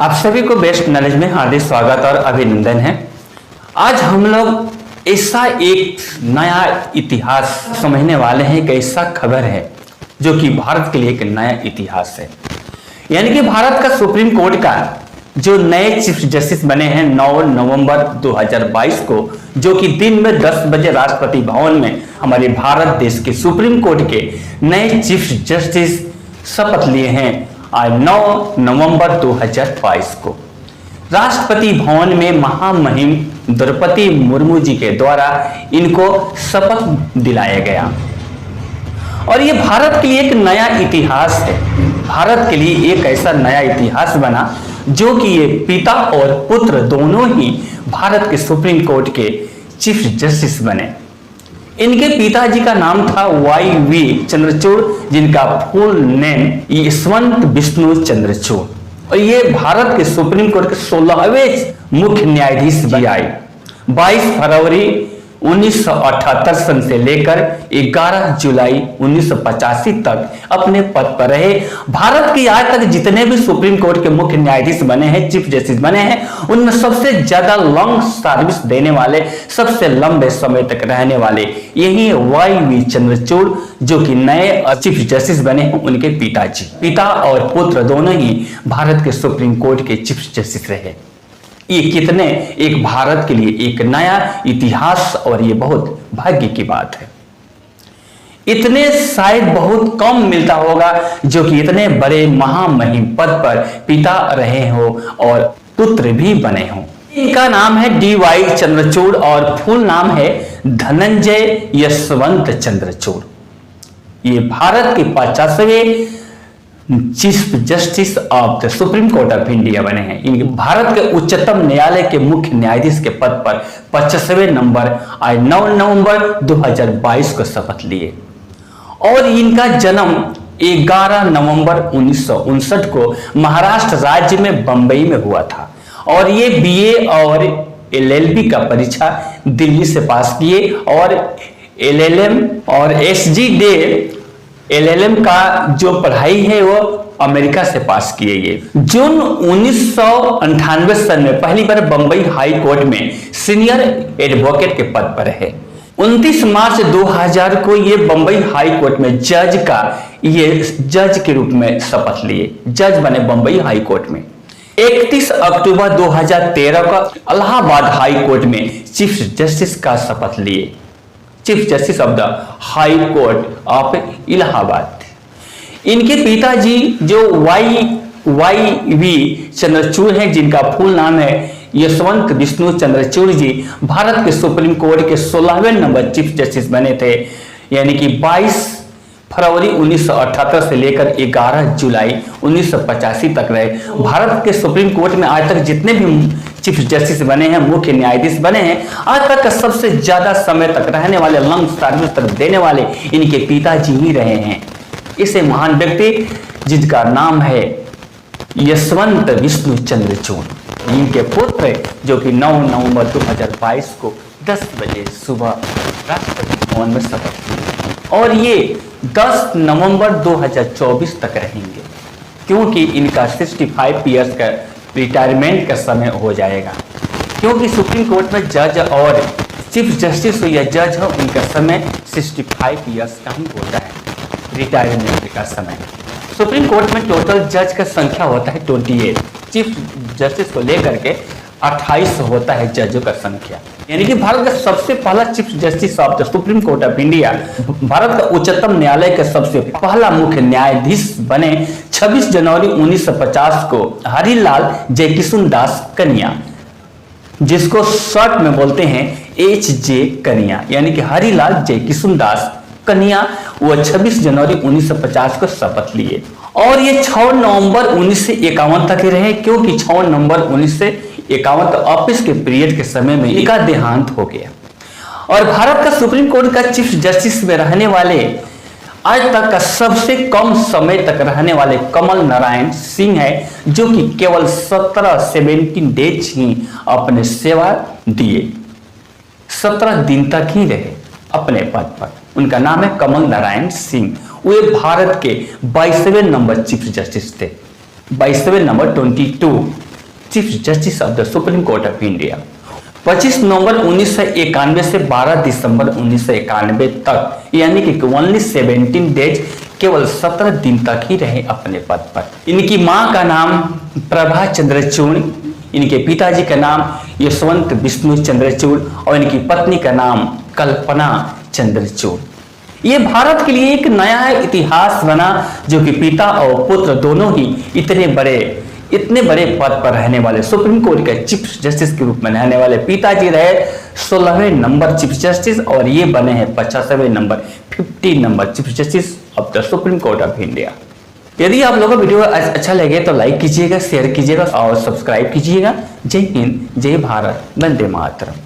आप सभी को बेस्ट नॉलेज में हार्दिक स्वागत और अभिनंदन है। आज हम लोग ऐसा एक नया इतिहास समझने वाले हैं। एक ऐसा खबर है जो कि भारत के लिए एक नया इतिहास है। यानी कि भारत का सुप्रीम कोर्ट का जो नए चीफ जस्टिस बने हैं 9 नवंबर 2022 को, जो कि दिन में 10 बजे राष्ट्रपति भवन में हमारे भारत देश के सुप्रीम कोर्ट के नए चीफ जस्टिस शपथ लिए हैं। आज 9 नवंबर 2022 को राष्ट्रपति भवन में महामहिम द्रौपदी मुर्मू जी के द्वारा इनको शपथ दिलाया गया। और ये भारत के लिए एक नया इतिहास है। भारत के लिए एक ऐसा नया इतिहास बना जो कि ये पिता और पुत्र दोनों ही भारत के सुप्रीम कोर्ट के चीफ जस्टिस बने। इनके पिताजी का नाम था YV चंद्रचूड़, जिनका फुल नेम यशवंत विष्णु चंद्रचूड़, और ये भारत के सुप्रीम कोर्ट के 16वें मुख्य न्यायाधीश भी आए। 22 फरवरी 1978 सन से लेकर 11 जुलाई 1985 तक अपने पद पर रहे। भारत के आज तक जितने भी सुप्रीम कोर्ट के मुख्य न्यायाधीश बने हैं, चीफ जस्टिस बने हैं, उनमें सबसे ज्यादा लॉन्ग सर्विस देने वाले, सबसे लंबे समय तक रहने वाले यही YV चंद्रचूड़, जो कि नए चीफ जस्टिस बने हैं। उनके पिता और पुत्र दोनों ही भारत के सुप्रीम कोर्ट के चीफ जस्टिस रहे। ये कितने एक भारत के लिए एक नया इतिहास और ये बहुत भाग्य की बात है। इतने शायद बहुत कम मिलता होगा जो कि इतने बड़े महामहिम पद पर पिता रहे हो और पुत्र भी बने हो। इनका नाम है DY चंद्रचूड़ और फुल नाम है धनंजय यशवंत चंद्रचूड़। ये भारत के 50वें chief justice of the supreme court of India बने हैं। इनके भारत के उच्चतम न्यायालय के मुख्य न्यायाधीश के पद पर 25वें नंबर आज 9 नवंबर 2022 को शपथ लिए। और इनका जन्म 11 नवंबर 1959 को महाराष्ट्र राज्य में बंबई में हुआ था। और ये BA और LLB का परीक्षा दिल्ली से पास किए और LLM और SG LLM का जो पढ़ाई है वो अमेरिका से पास किए गए। जून 1998 सन में पहली बार बंबई हाई कोर्ट में सीनियर एडवोकेट के पद पर है। 29 मार्च 2000 को ये बंबई हाई कोर्ट में जज के रूप में शपथ लिए, जज बने बंबई हाई कोर्ट में। 31 अक्टूबर 2013 का इलाहाबाद हाई कोर्ट में चीफ जस्टिस का शपथ लिए, chief justice of the high court of Allahabad. इनके पिताजी जो YV चंद्रचूड़ हैं, जिनका फुल नाम है यशवंत विष्णु चंद्रचूड़ जी, भारत के सुप्रीम कोर्ट के 16वें नंबर चीफ जस्टिस बने थे। यानी कि 22 फरवरी 1978 से लेकर 11 जुलाई 1985 तक रहे। भारत के सुप्रीम कोर्ट में आज तक जितने भी चीफ जस्टिस बने हैं, मुख्य न्यायाधीश बने हैं, आज तक का सबसे ज्यादा समय तक रहने वाले, लंग सर्विस तक देने वाले इनके पिताजी ही रहे हैं। इसे महान व्यक्ति जिनका नाम है यशवंत विष्णु चंद्रचूड़, इनके पुत्र जो कि 9 नवंबर 2022 को 10 बजे सुबह राष्ट्रपति भवन में शपथ ली। और ये 10 नवंबर 2024 तक रहेंगे, क्योंकि इनका 65 ईयर्स का रिटायरमेंट का समय हो जाएगा। क्योंकि सुप्रीम कोर्ट में जज और चीफ जस्टिस हो या जज हो, उनका समय 65 ईयर्स का ही होता है, रिटायरमेंट का समय। सुप्रीम कोर्ट में टोटल जज का संख्या होता है 28, चीफ जस्टिस को लेकर के 28 होता है जजों का संख्या। यानी कि भारत का सबसे पहला chief justice of the supreme court of India, Bharat का उच्चतम न्यायालय का सबसे पहला मुख्य न्यायाधीश बने 26 जनवरी 1950 को हरिलाल जयकिशन दास कनिया, जिसको शॉर्ट में बोलते हैं HJ कनिया, यानी कि हरिलाल जयकिशन दास कनिया। वो 26 जनवरी 1950 को शपथ लिए और ये 6 नवंबर 1951 तक ही रहे, क्योंकि 6 नवंबर 1951 ऑफिस के पीरियड के समय में इनका देहांत हो गया। और भारत का सुप्रीम कोर्ट का चीफ जस्टिस में रहने वाले आज तक का सबसे कम समय तक रहने वाले कमल नारायण सिंह है, जो कि केवल 17 डेज ही अपने सेवा दिए, 17 दिन तक ही रहे अपने पद पर। उनका नाम है कमल नारायण सिंह। वे भारत के 22वें नंबर चीफ जस्टिस थे, 22वें number 22 chief justice of the supreme court of India. 25 नवंबर 1991 से 12 दिसंबर 1991 तक, यानी कि ओनली 17 डेज, केवल 17 दिन तक ही रहे अपने पद पर। इनकी मां का नाम प्रभा चंद्रचूड़, इनके पिताजी का नाम यशवंत विष्णु चंद्रचूड़ और इनकी पत्नी का नाम कल्पना चंद्रचूड़। ये भारत के लिए एक नया इतिहास बना, जो कि पिता और पुत्र दोनों ही इतने बड़े पद पर रहने वाले, सुप्रीम कोर्ट के चीफ जस्टिस के रूप में रहने वाले पिताजी रहे 16वें नंबर चीफ जस्टिस और ये बने हैं 50वें number 50 number chief justice of the supreme court of India. यदि आप लोगों को वीडियो अच्छा लगे तो लाइक कीजिएगा, शेयर कीजिएगा और सब्सक्राइब कीजिएगा। जय हिंद, जय भारत, वंदे मातरम।